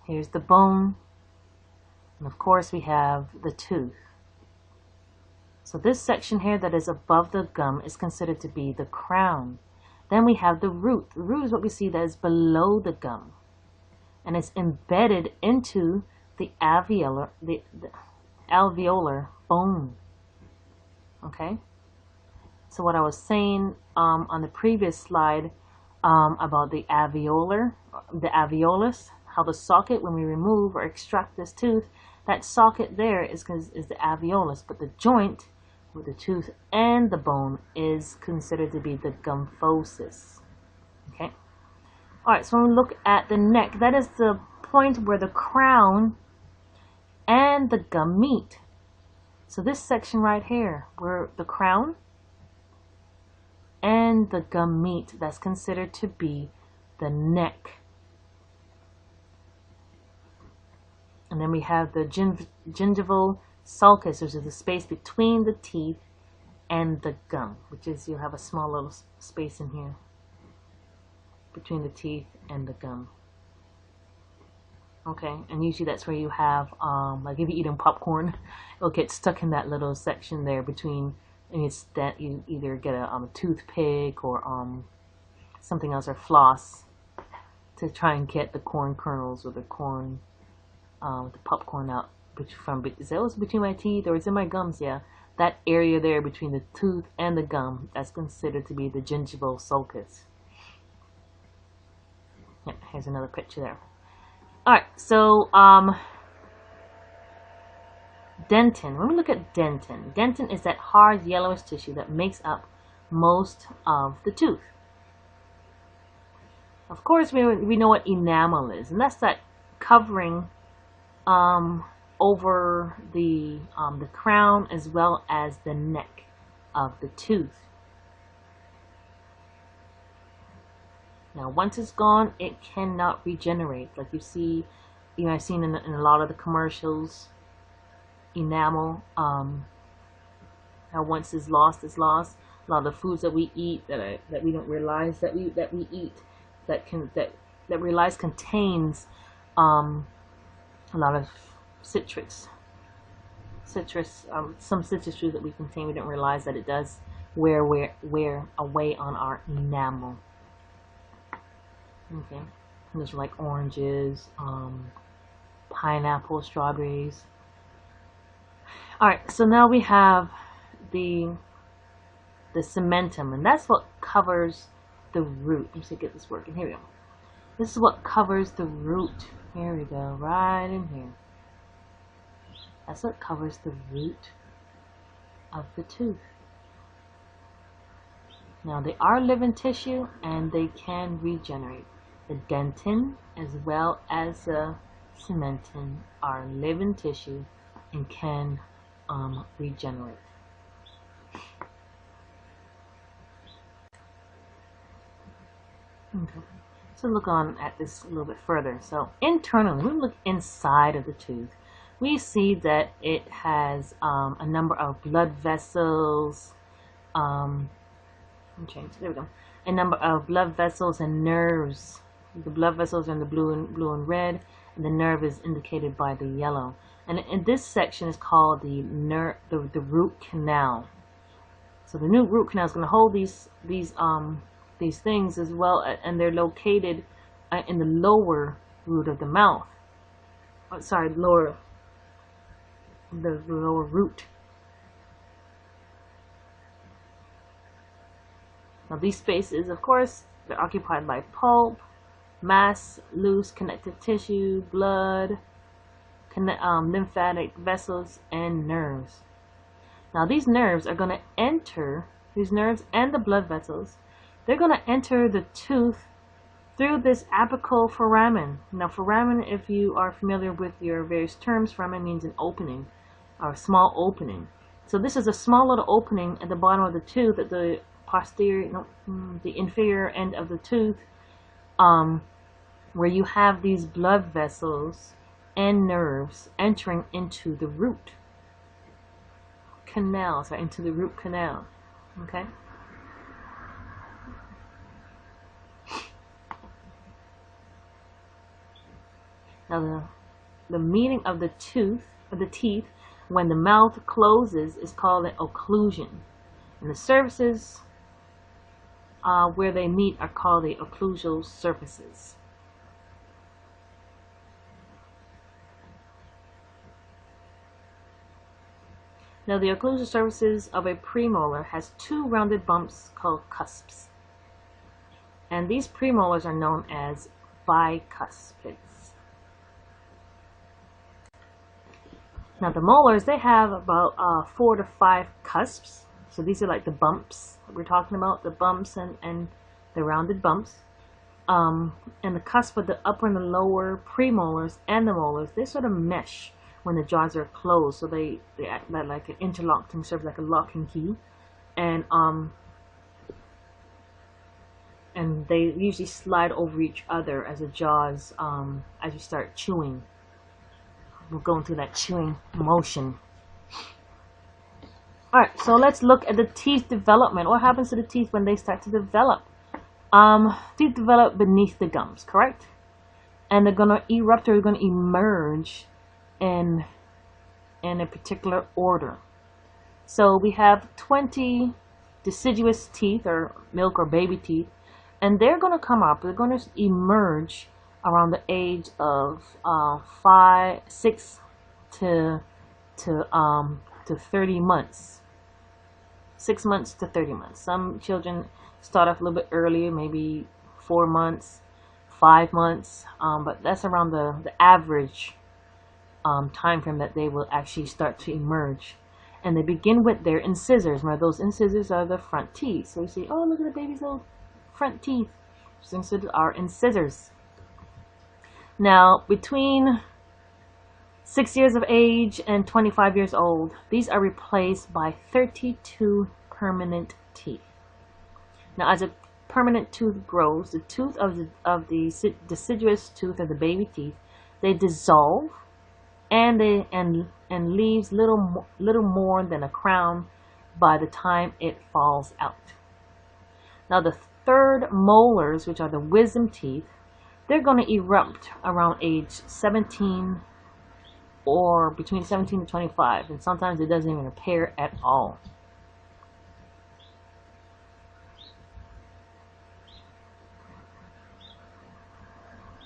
here's the bone, and of course we have the tooth. So this section here that is above the gum is considered to be the crown. Then we have the root. The root is what we see that is below the gum, and it's embedded into the alveolar bone. Okay. So what I was saying on the previous slide about the alveolus, how the socket, when we remove or extract this tooth, that socket there is the alveolus, but the joint with the tooth and the bone is considered to be the gymphosis. Okay. All right. So when we look at the neck, that is the point where the crown and the gum meet. So this section right here, where the crown and the gum meet, that's considered to be the neck. And then we have the gingival sulcus, which is the space between the teeth and the gum, which is, you have a small little space in here between the teeth and the gum. Okay, and usually that's where you have, like if you're eating popcorn, it'll get stuck in that little section there between, and it's that you either get a toothpick or something else, or floss, to try and get the corn kernels or the corn, the popcorn out from. Is that what's between my teeth, or is it my gums? Yeah, that area there between the tooth and the gum, that's considered to be the gingival sulcus. Yeah, here's another picture there. Alright, so dentin. When we look at dentin, dentin is that hard yellowish tissue that makes up most of the tooth. Of course, we know what enamel is, and that's that covering over the crown as well as the neck of the tooth. Now, once it's gone, it cannot regenerate. Like you see, I've seen in a lot of the commercials, enamel. How once it's lost, it's lost. A lot of the foods that we eat that we don't realize that we eat, that realize contains a lot of citrus, some citrus fruit that we contain. We don't realize that it does wear away on our enamel. Okay, and there's like oranges, pineapple, strawberries. Alright, so now we have the cementum, and that's what covers the root. Let me see, get this working. Here we go. This is what covers the root. Here we go, right in here. That's what covers the root of the tooth. Now, they are living tissue and they can regenerate. The dentin as well as the cementum are living tissue and can regenerate. Okay, so look on at this a little bit further. So internally, when we look inside of the tooth, we see that it has a number of blood vessels. There we go. A number of blood vessels and nerves. The blood vessels are in the blue and red, and the nerve is indicated by the yellow. And in this section is called the root canal. So the new root canal is going to hold these things as well, and they're located in the lower root of the mouth. Oh, sorry, the lower root. Now these spaces, of course, they're occupied by pulp, mass, loose connective tissue, blood, lymphatic vessels, and nerves. Now these nerves are going to enter, these nerves and the blood vessels, they're going to enter the tooth through this apical foramen. Now foramen, if you are familiar with your various terms, foramen means an opening, or a small opening. So this is a small little opening at the bottom of the tooth, at the the inferior end of the tooth, where you have these blood vessels and nerves entering into the root canal, so into the root canal. Okay. Now the meaning of the teeth when the mouth closes is called an occlusion, and the surfaces where they meet are called the occlusal surfaces. Now the occlusal surfaces of a premolar has two rounded bumps called cusps, and these premolars are known as bicuspids. Now the molars, they have about 4 to 5 cusps. So these are like the bumps we're talking about, the bumps and the rounded bumps. And the cusp of the upper and the lower premolars and the molars, they sort of mesh when the jaws are closed. So they act like an interlocking, sort of like a locking key. And they usually slide over each other as the jaws, as you start chewing. We're going through that chewing motion. Alright, so let's look at the teeth development. What happens to the teeth when they start to develop? Teeth develop beneath the gums, correct? And they're going to erupt, or going to emerge in a particular order. So we have 20 deciduous teeth, or milk or baby teeth, and they're going to come up, they're going to emerge around the age of 6 to 30 months. 6 months to 30 months. Some children start off a little bit earlier, maybe 4 months, 5 months, but that's around the average time frame that they will actually start to emerge. And they begin with their incisors. Remember, those incisors are the front teeth. So you see, oh, look at the baby's little front teeth. Those incisors are incisors. Now, between 6 years of age and 25 years old, these are replaced by 32 permanent teeth. Now, as a permanent tooth grows, the tooth of the deciduous tooth, or the baby teeth, they dissolve, and leaves little more than a crown by the time it falls out. Now, the third molars, which are the wisdom teeth, they're going to erupt around age 17, or between 17 to 25, and sometimes it doesn't even appear at all.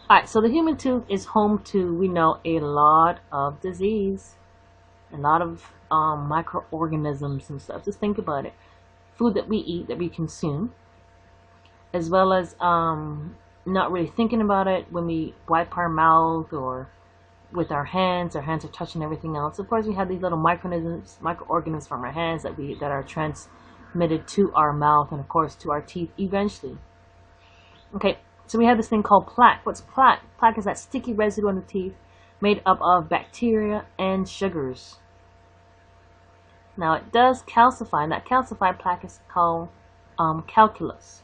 Alright, so the human tooth is home to, we know, a lot of disease, a lot of microorganisms and stuff. Just think about it. Food that we eat, that we consume, as well as not really thinking about it when we wipe our mouth or with our hands are touching everything else. Of course, we have these little microorganisms from our hands that are transmitted to our mouth and, of course, to our teeth eventually. Okay, so we have this thing called plaque. What's plaque? Plaque is that sticky residue on the teeth made up of bacteria and sugars. Now, it does calcify, and that calcified plaque is called calculus.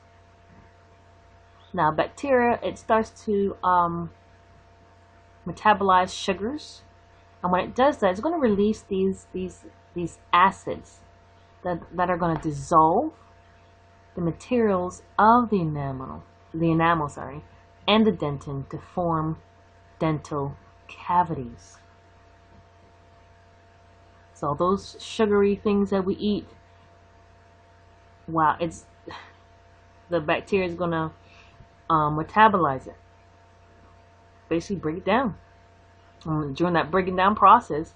Now, bacteria, it starts to metabolize sugars, and when it does that, it's going to release these acids that are going to dissolve the materials of the enamel, and the dentin to form dental cavities. So those sugary things that we eat, wow, the bacteria is going to metabolize it, basically break it down. During that breaking down process,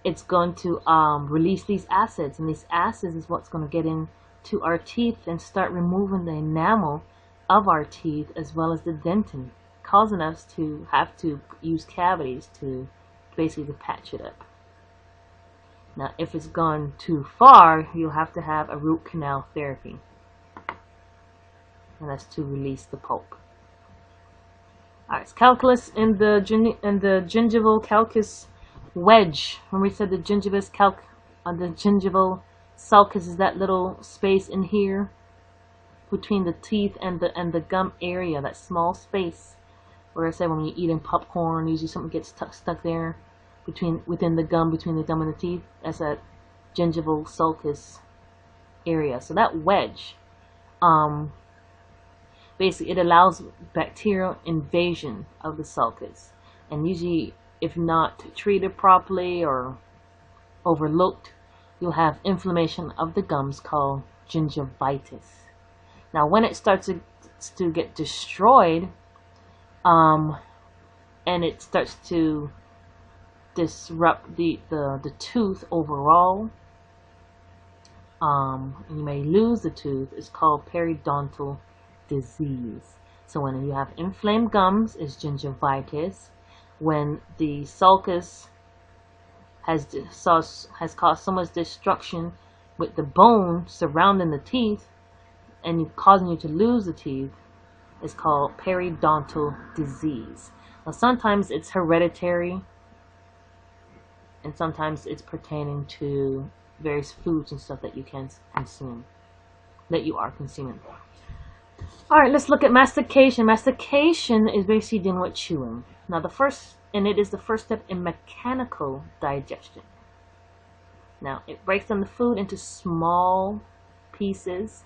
it's going to release these acids, and these acids is what's going to get into to our teeth and start removing the enamel of our teeth as well as the dentin, causing us to have to use cavities to basically patch it up. Now, if it's gone too far, you'll have to have a root canal therapy, and that's to release the pulp. Alright, calculus in the gingival calcus wedge. When we said the gingival sulcus is that little space in here between the teeth and the gum area, that small space where I said when you're eating popcorn, usually something gets stuck there within the gum, between the gum and the teeth. That's that gingival sulcus area. So that wedge, basically it allows bacterial invasion of the sulcus, and usually if not treated properly or overlooked, you'll have inflammation of the gums called gingivitis. Now when it starts to get destroyed, and it starts to disrupt the tooth overall, and you may lose the tooth, it's called periodontal disease. So when you have inflamed gums, it's gingivitis. When the sulcus has caused so much destruction with the bone surrounding the teeth and causing you to lose the teeth, it's called periodontal disease. Now sometimes it's hereditary, and sometimes it's pertaining to various foods and stuff that you can consume, that you are consuming. Alright, let's look at mastication. Mastication is basically dealing with chewing. Now it is the first step in mechanical digestion. Now it breaks down the food into small pieces,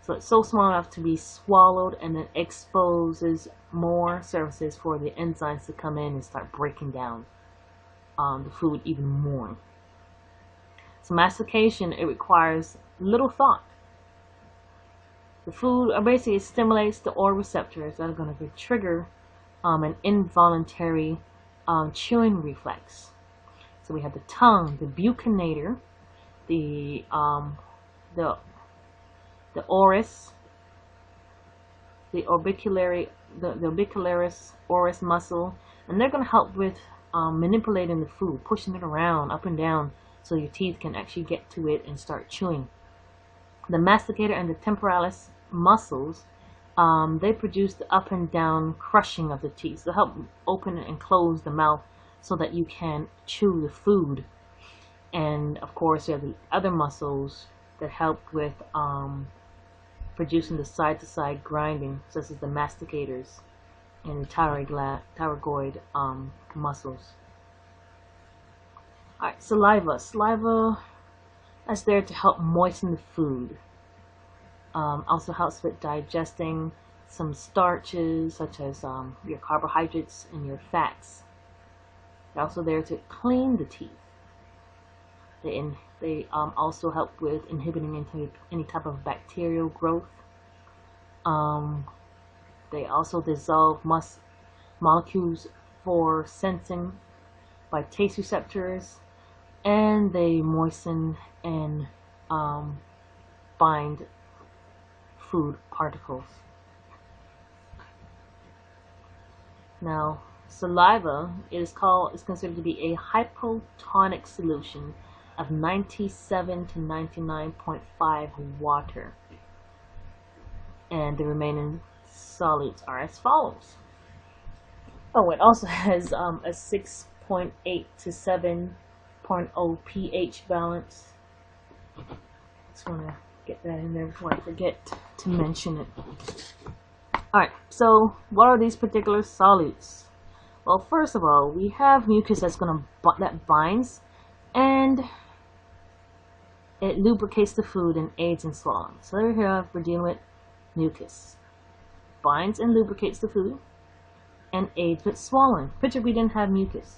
so it's so small enough to be swallowed, and then exposes more surfaces for the enzymes to come in and start breaking down the food even more. So mastication, it requires little thought. The food basically stimulates the oral receptors that are going to trigger an involuntary chewing reflex. So we have the tongue, the buccinator, the oris, the orbicularis oris muscle, and they're going to help with manipulating the food, pushing it around up and down so your teeth can actually get to it and start chewing. The masticator and the temporalis muscles, they produce the up and down crushing of the teeth to help open and close the mouth so that you can chew the food. And of course you have the other muscles that help with producing the side-to-side grinding, such as the masticators and the pterygoid muscles. Alright, saliva. Saliva is there to help moisten the food. Also helps with digesting some starches, such as your carbohydrates and your fats. They're also there to clean the teeth. They also help with inhibiting any type of bacterial growth. They also dissolve molecules for sensing by taste receptors, and they moisten and bind food particles. Now, saliva is considered to be a hypotonic solution of 97 to 99.5 water, and the remaining solids are as follows. Oh, it also has a 6.8 to 7.0 pH balance. Just want to get that in there before I forget to mention it. Alright, so what are these particular solutes? Well, first of all, we have mucus that binds and it lubricates the food and aids in swallowing. So here we're dealing with mucus. Binds and lubricates the food and aids with swallowing. Picture if we didn't have mucus.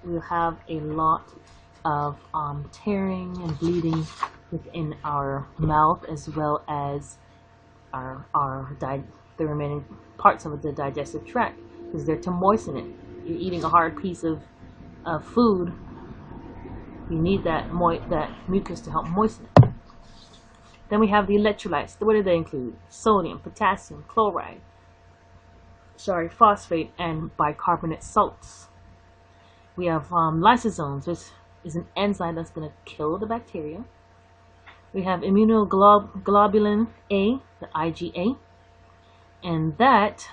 We'll have a lot of tearing and bleeding within our mouth, as well as the remaining parts of the digestive tract, because they're to moisten it. You're eating a hard piece of food, We need that mucus to help moisten it. Then we have the electrolytes. What do they include? Sodium, potassium, chloride, phosphate, and bicarbonate salts. We have lysosomes, which is an enzyme that's going to kill the bacteria. We have immunoglobulin A, the IgA, and that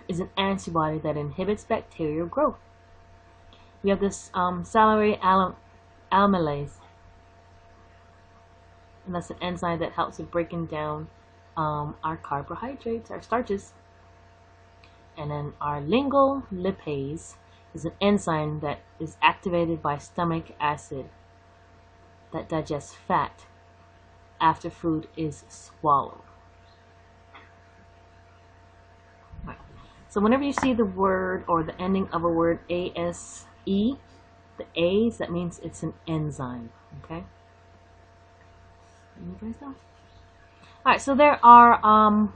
is an antibody that inhibits bacterial growth. We have this salivary amylase, and that's an enzyme that helps with breaking down our carbohydrates, our starches. And then our lingual lipase is an enzyme that is activated by stomach acid that digests fat after food is swallowed. Right. So whenever you see the word or the ending of a word ASE, the A's, that means it's an enzyme. Okay. Alright, so there are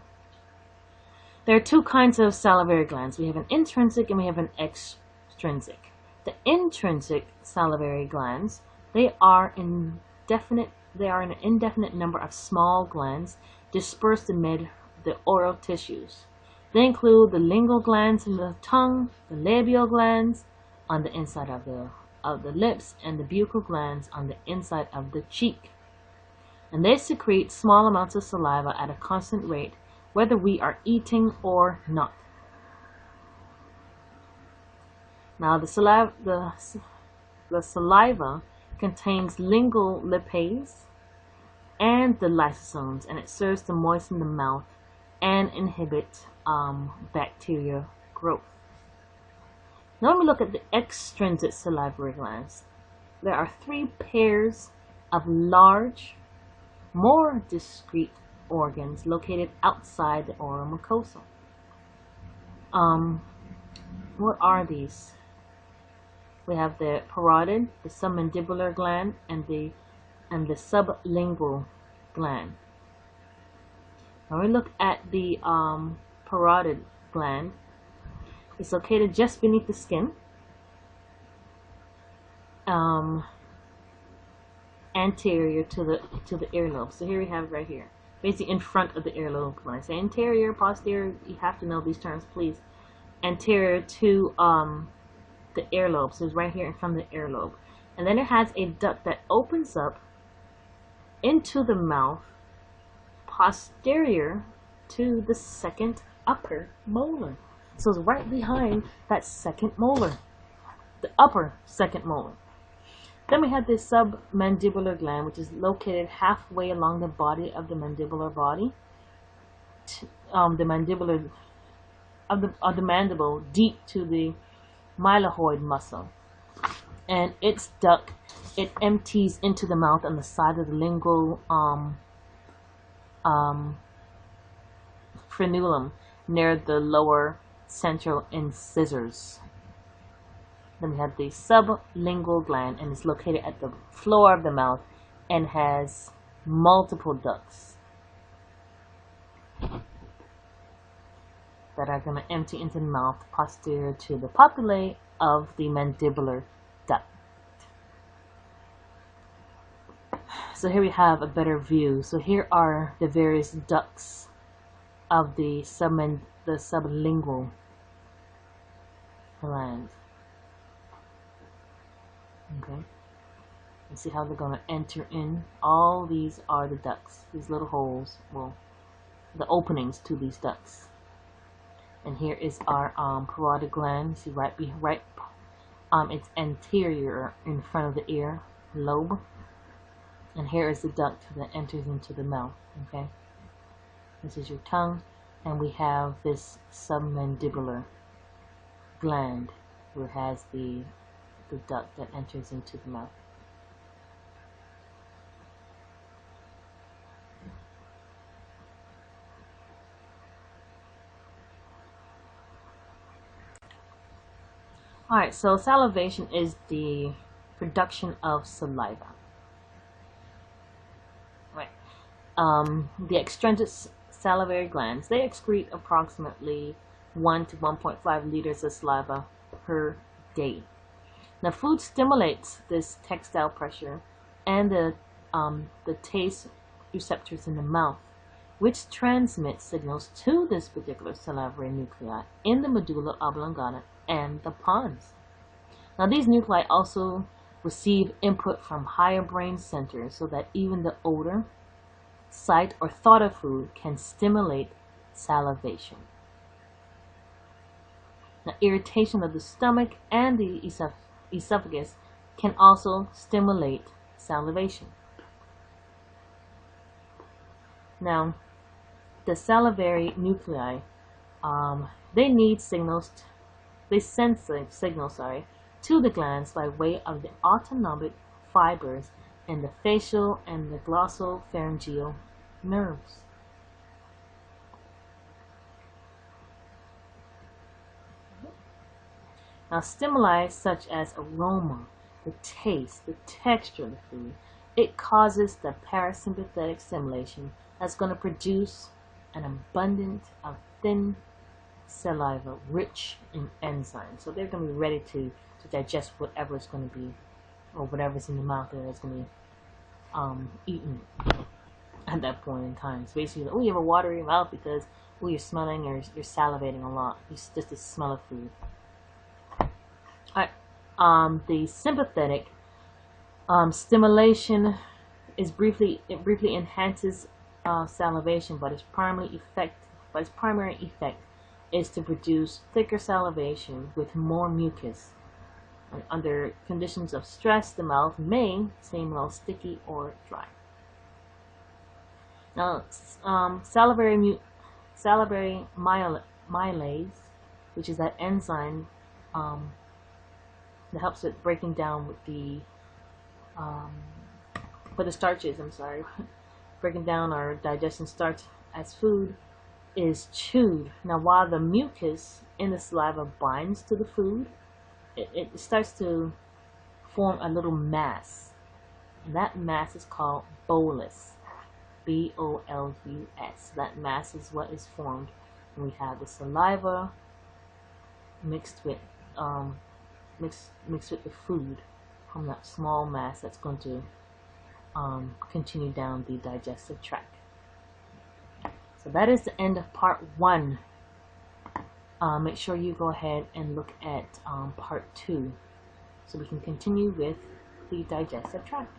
two kinds of salivary glands. We have an intrinsic and we have an extrinsic. The intrinsic salivary glands, they are an indefinite number of small glands dispersed amid the oral tissues. They include the lingual glands in the tongue, the labial glands on the inside of the lips, and the buccal glands on the inside of the cheek. And they secrete small amounts of saliva at a constant rate, whether we are eating or not. Now, the saliva contains lingual lipase and the lysosomes, and it serves to moisten the mouth and inhibit bacteria growth. Now, when we look at the extrinsic salivary glands, there are 3 pairs of large, more discrete organs located outside the oral mucosa. What are these? We have the parotid, the submandibular gland, and the sublingual gland. When we look at the parotid gland, it's located just beneath the skin, anterior to the earlobe. So here we have right here, basically in front of the earlobe. When I say anterior, posterior, you have to know these terms, please. Anterior to the earlobe, so it's right here in front of the earlobe. And then it has a duct that opens up into the mouth, posterior to the second upper molar. So it's right behind that second molar, the upper second molar. Then we have the submandibular gland, which is located halfway along the body of the mandibular body, the mandible deep to the mylohyoid muscle. And its duct, it empties into the mouth on the side of the lingual frenulum near the lower central incisors. Then we have the sublingual gland, and it's located at the floor of the mouth and has multiple ducts that are going to empty into the mouth posterior to the papilla of the mandibular duct. So here we have a better view. So here are the various ducts of the sublingual gland. Okay, and see how they're going to enter in. All these are the ducts, these little holes, well, the openings to these ducts. And here is our parotid gland. See it's anterior in front of the ear lobe. And here is the duct that enters into the mouth. Okay, this is your tongue, and we have this submandibular gland, where it has the duct that enters into the mouth. Alright, so salivation is the production of saliva. Right. The extrinsic salivary glands, they excrete approximately 1 to 1.5 liters of saliva per day. Now, food stimulates this tactile pressure and the taste receptors in the mouth, which transmit signals to this particular salivary nuclei in the medulla oblongata and the pons. Now, these nuclei also receive input from higher brain centers so that even the odor, sight, or thought of food can stimulate salivation. Now, irritation of the stomach and the esophagus can also stimulate salivation. Now, the salivary nuclei, they need signals, they send signals, to the glands by way of the autonomic fibers in the facial and the glossopharyngeal nerves. Now, stimuli such as aroma, the taste, the texture of the food, it causes the parasympathetic stimulation that's going to produce an abundance of thin saliva rich in enzymes. So they're going to be ready to digest whatever it's going to be, or whatever's in the mouth that is going to be eaten at that point in time. So basically, oh, you have a watery mouth because, oh, you're smelling or you're salivating a lot. It's just the smell of food. Alright, the sympathetic stimulation is briefly enhances salivation, but its primary effect is to produce thicker salivation with more mucus. And under conditions of stress, the mouth may seem a little sticky or dry. Now, salivary amylase, which is that enzyme that helps with breaking down with the starches. Breaking down our digestion starch as food is chewed. Now, while the mucus in the saliva binds to the food, it starts to form a little mass, and that mass is called bolus. B-O-L-U-S. That mass is what is formed when we have the saliva mixed with mixed with the food from that small mass that's going to continue down the digestive tract. So that is the end of part 1. Make sure you go ahead and look at part 2 so we can continue with the digestive tract.